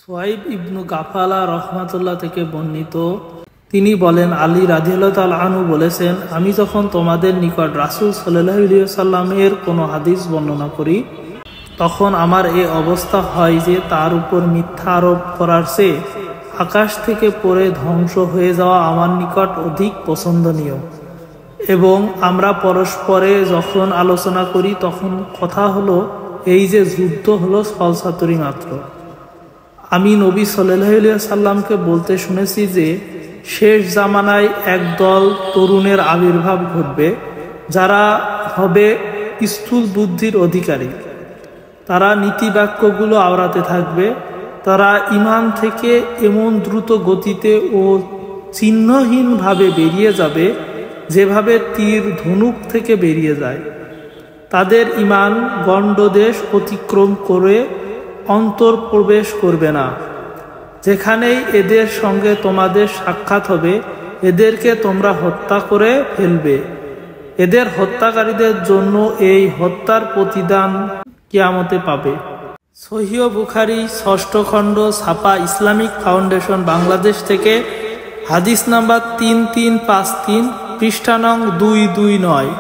সোহাইব ইবনু গাফালা রহমাতুল্লাহ থেকে বর্ণিত, তিনি বলেন, আলী রাদিয়াল্লাহু তাআলা আনহু বলেছেন, আমি যখন তোমাদের নিকট রাসূল সাল্লাল্লাহু আলাইহি ওয়াসাল্লামের কোনো হাদিস বর্ণনা করি, তখন আমার এই অবস্থা হয় যে তার উপর মিথ্যা আরোপ করার চেয়ে আকাশ থেকে পড়ে ধ্বংস হয়ে যাওয়া আমার নিকট অধিক পছন্দনীয়। এবং আমরা পরস্পরে যখন আলোচনা করি তখন কথা হলো এই যে যুদ্ধ হলো ছলছাতুরি মাত্র। আমি নবী সাল্লাল্লাহু আলাইহি ওয়াসাল্লামকে বলতে শুনেছি যে শেষ জামানায় একদল তরুণের আবির্ভাব ঘটবে, যারা হবে স্থূল বুদ্ধির অধিকারী। তারা নীতিবাক্যগুলো আওড়াতে থাকবে। তারা ঈমান থেকে এমন দ্রুত গতিতে ও চিহ্নহীনভাবে বেরিয়ে যাবে যেভাবে তীর ধনুক থেকে বেরিয়ে যায়। তাদের ঈমান গণ্ডদেশ অতিক্রম করে অন্তর প্রবেশ করবে না। যেখানেই এদের সঙ্গে তোমাদের সাক্ষাৎ হবে, এদেরকে তোমরা হত্যা করে ফেলবে। এদের হত্যাকারীদের জন্য এই হত্যার প্রতিদান কিয়ামতে পাবে। সহিহ বুখারী ৬ষ্ঠ খণ্ড, ছাপা ইসলামিক ফাউন্ডেশন বাংলাদেশ থেকে, হাদিস নাম্বার 3353, পৃষ্ঠা নং 229।